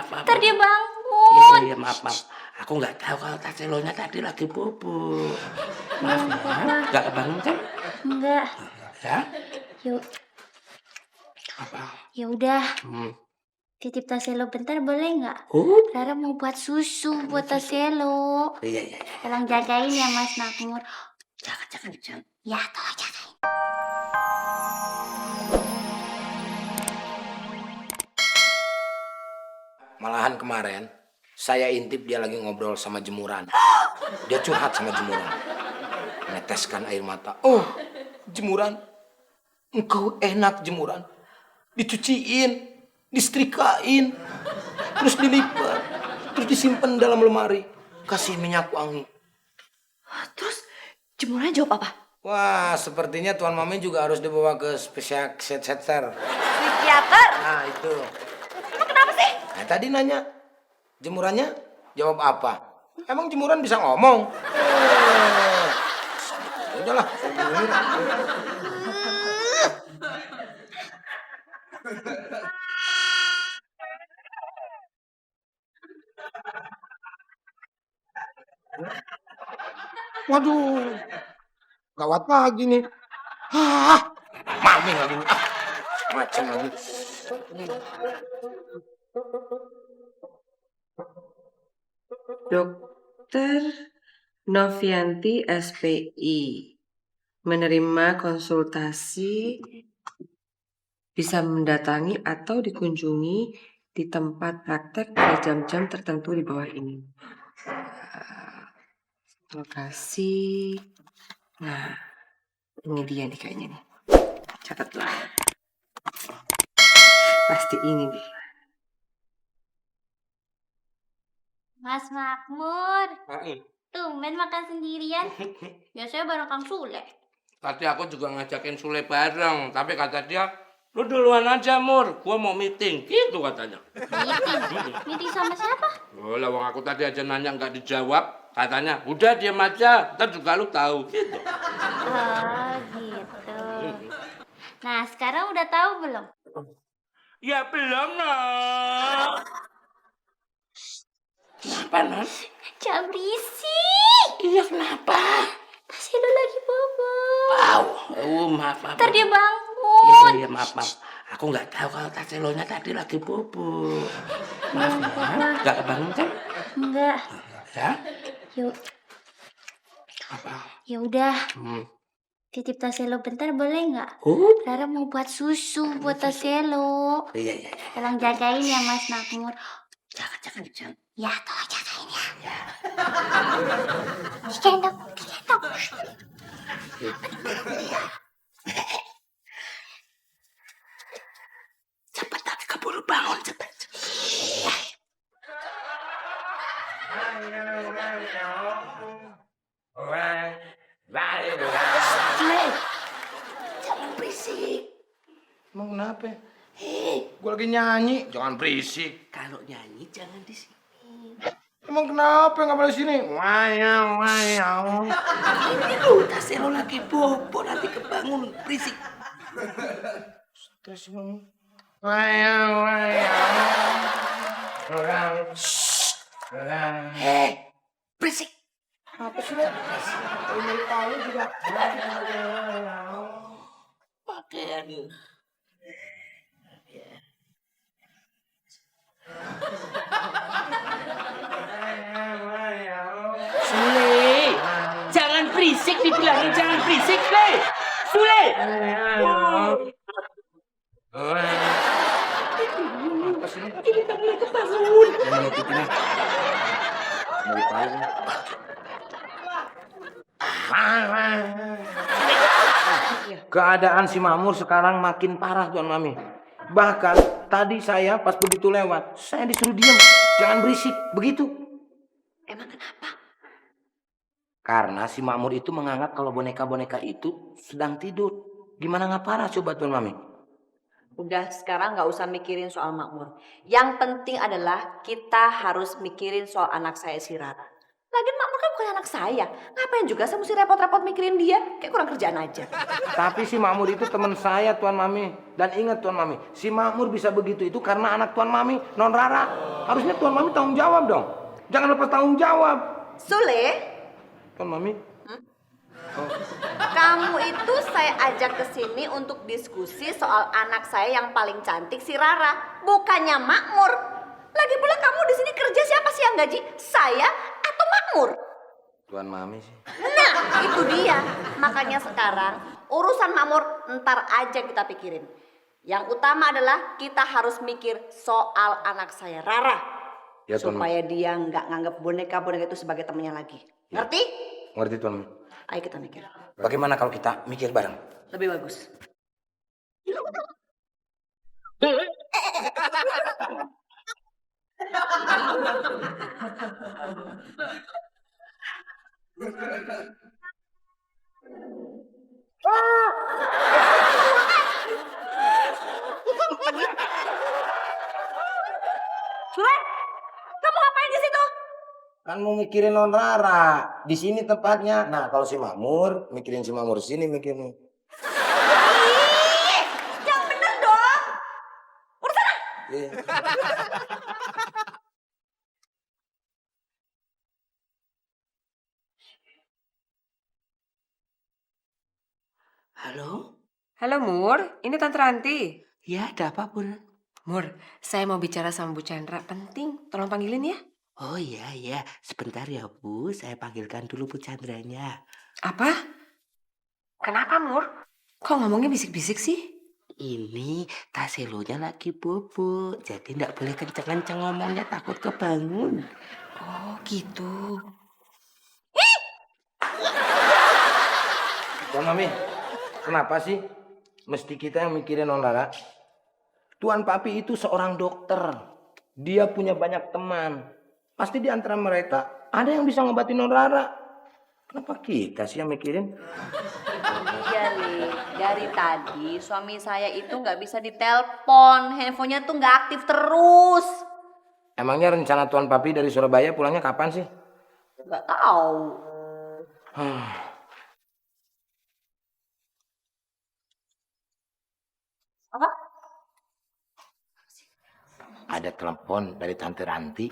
maaf. Ntar dia bangun. Iya, maaf. Aku nggak tahu kalau Taselonya tadi lagi bobo. Maaf ya, nggak kebangun kan? Enggak. Ya? Yuk. Apa? Ya udah. Titip Taselo bentar boleh nggak? Rara mau buat susu buat Taselo. Iya. Tolong jagain ya Mas Makmur. Jangan. Ya, tolong jagain. Malahan kemarin saya intip dia lagi ngobrol sama jemuran. Dia curhat sama jemuran. Meneteskan air mata. Oh, jemuran. Engkau enak jemuran. Dicuciin, disetrikain, terus dilipat, terus disimpan dalam lemari. Kasih minyak wangi. Terus jemurannya jawab apa? Wah, sepertinya Tuan Mami juga harus dibawa ke psikiater. Psikiater? Nah, itu. Emang kenapa sih? Nah, tadi nanya, jemurannya jawab apa? Emang jemuran bisa ngomong? Udahlah. Waduh, gawat lagi nih. Mami lagi. Macam lagi. Dokter Novianti SPI menerima konsultasi, bisa mendatangi atau dikunjungi di tempat praktek pada jam-jam tertentu di bawah ini. Lokasi, nah ini dia nih kayaknya nih, catatlah. Pasti ini nih. Mas Makmur. Tumben makan sendirian. Biasanya bareng Kang Sule. Tadi aku juga ngajakin Sule bareng, tapi kata dia, lu duluan aja Mur, gua mau meeting, gitu katanya. Meeting sama siapa? Oh, lawang aku tadi aja nanya nggak dijawab, katanya, udah diam aja, ntar juga lu tahu, gitu. Oh gitu. Nah sekarang udah tahu belum? Ya belum, noh. Kenapa, non? Jangan berisik. Iya, kenapa? Taselo lagi bobo. Maaf. Ntar dia bangun. Iya, maaf. Aku nggak tahu kalau Taselonya tadi lagi bobo. Maaf ya, nggak kebangun kan? Enggak. Ya? Yuk. Apa? Ya udah. Titip Taselo bentar boleh nggak? Rara mau buat susu buat Taselo. Iya. Tolong jagain ya Mas Makmur. Jangan. Ya, tolong jagain ya. Gendong. Cepat, tapi keburu bangun, cepat. Jangan berisik. Emang kenapa? Gue lagi nyanyi, jangan berisik. Kalau nyanyi jangan di sini. Emang kenapa nggak boleh sini? Wayang. Ini loh, Taselo lagi bobo, nanti kebangun berisik. Terus ngomong. Wayang. Berisik. Apa sih, Nek? Ini tahu juga. Pakaian. Sule, jangan berisik, dibilangin jangan berisik, Le. Sule. Apa sih, Nek? Ini kamu kebangun. Keadaan si Mamur sekarang makin parah, Tuan Mami. Bahkan tadi saya pas begitu lewat, saya disuruh diam, jangan berisik, begitu. Emang kenapa? Karena si Makmur itu menganggap kalau boneka-boneka itu sedang tidur. Gimana nggak parah coba Tuan Mami? Udah sekarang nggak usah mikirin soal Makmur. Yang penting adalah kita harus mikirin soal anak saya si Rara. Lagian Makmur kan bukan anak saya. Ngapain juga saya mesti repot-repot mikirin dia? Kayak kurang kerjaan aja. Tapi si Makmur itu teman saya, Tuan Mami. Dan ingat Tuan Mami, si Makmur bisa begitu itu karena anak Tuan Mami, Non Rara. Harusnya Tuan Mami tanggung jawab dong. Jangan lepas tanggung jawab. Sule, Tuan Mami. kamu itu saya ajak ke sini untuk diskusi soal anak saya yang paling cantik, si Rara. Bukannya Makmur. Lagi pula kamu di sini kerja, siapa sih yang gaji? Saya atau Makmur? Tuan Mami sih. Nah, itu dia. Makanya sekarang urusan Makmur ntar aja kita pikirin. Yang utama adalah kita harus mikir soal anak saya, Rara. Ya, Tuan Mami. Supaya dia nggak nganggap boneka-boneka itu sebagai temannya lagi. Ngerti? Ngerti Tuan Mami. Ayo kita mikir. Bagaimana kalau kita mikir bareng? Lebih bagus. Sule, kamu ngapain di situ? Kan mau mikirin Non Rara. Di sini tempatnya. Nah, kalau si Makmur, mikirin si Makmur sini mikirin. Ih, yang bener dong. Udah sana. Iya. Halo? Halo Mur, ini Tante Ranti. Ya, ada apa, Bun? Mur, saya mau bicara sama Bu Chandra, penting. Tolong panggilin ya. Oh iya, ya. Sebentar ya, Bu. Saya panggilkan dulu Bu Chandranya. Apa? Kenapa Mur? Kok ngomongnya bisik-bisik sih? Ini Taselonya lagi bobo. Jadi nggak boleh kenceng-kenceng ngomongnya, takut kebangun. Oh gitu. Tuan Mami, kenapa sih mesti kita yang mikirin Non Rara? Tuan Papi itu seorang dokter. Dia punya banyak teman. Pasti di antara mereka ada yang bisa ngobatin Non Rara. Kenapa kita sih yang mikirin? Iya, Li. Dari tadi suami saya itu nggak bisa ditelepon. Handphonenya tuh nggak aktif terus. Emangnya rencana Tuan Papi dari Surabaya pulangnya kapan sih? Nggak tahu. Apa? Ada telepon dari Tante Ranti.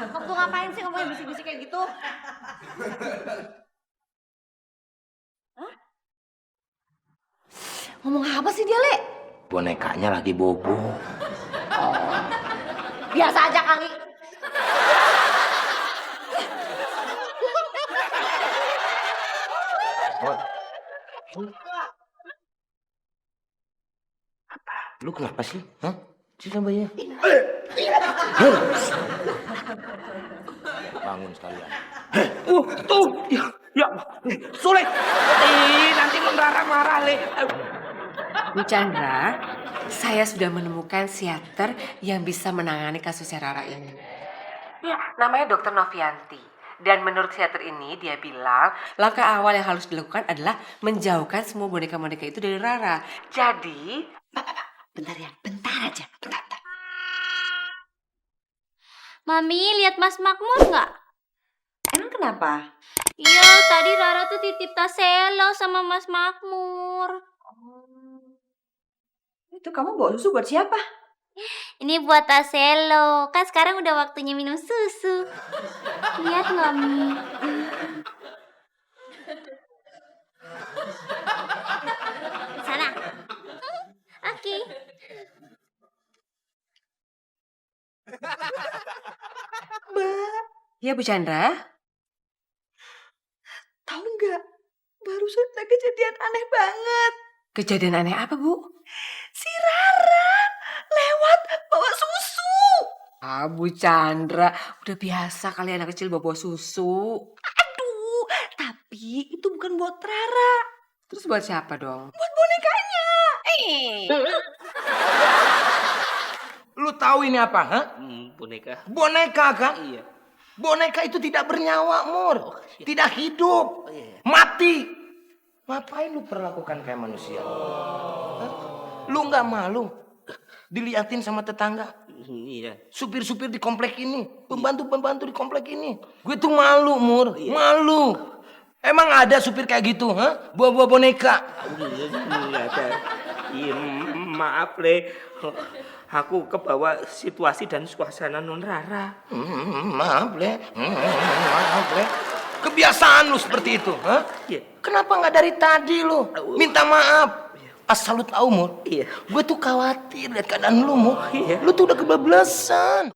Waktu ngapain sih ngomongnya bisik-bisik kayak gitu? Hah? Ngomong apa sih dia, Le? Bonekanya lagi bobo. Biasa aja kali. Lu kenapa sih? Hah? Surabaya. Bangun sekalian. Tuh, ya, sulit. Nanti Non Rara marah, Le. Bu Chandra, saya sudah menemukan psikiater yang bisa menangani kasus Rara ini. Ya, namanya Dr. Novianti. Dan menurut psikiater ini, dia bilang langkah awal yang harus dilakukan adalah menjauhkan semua boneka-boneka itu dari Rara. Jadi, Bentar ya, bentar aja. Bentar. Mami, lihat Mas Makmur nggak? Emang kenapa? Iya, tadi Rara tuh titip Taselo sama Mas Makmur. Itu kamu bawa susu buat siapa? Ini buat Taselo. Kan sekarang udah waktunya minum susu. Lihat nggak, Mi? Sana. Oke. ya Bu Chandra, Tahu nggak? Barusan ada kejadian aneh banget. kejadian aneh apa Bu? Si Rara lewat bawa susu. Ah Bu Chandra, udah biasa kali anak kecil bawa susu. Aduh, tapi itu bukan buat Rara. Terus buat siapa dong? Buat bonekanya. Lu tahu ini apa, ha? Boneka. Boneka kan? Iya. Boneka itu tidak bernyawa, Mur. Tidak hidup. iya. Mati. Ngapain lu perlakukan kayak manusia? Hah? Lu nggak malu? diliatin sama tetangga. Iya. Supir-supir di komplek ini, pembantu-pembantu di komplek ini. Gue tuh malu, Mur. Malu. Emang ada supir kayak gitu, ha? Bawa-bawa boneka. Enggak ada. Iya, maaf Le. Aku kebawa situasi dan suasana Non Rara. Maaf, Le. Maaf, Le. Kebiasaan lu seperti itu, ha? Iya. Kenapa nggak dari tadi lu? Minta maaf. Asal lu tahu, Mur. Iya. Gue tuh khawatir lihat keadaan lu, Mur. Iya. Lu tuh udah kebablasan.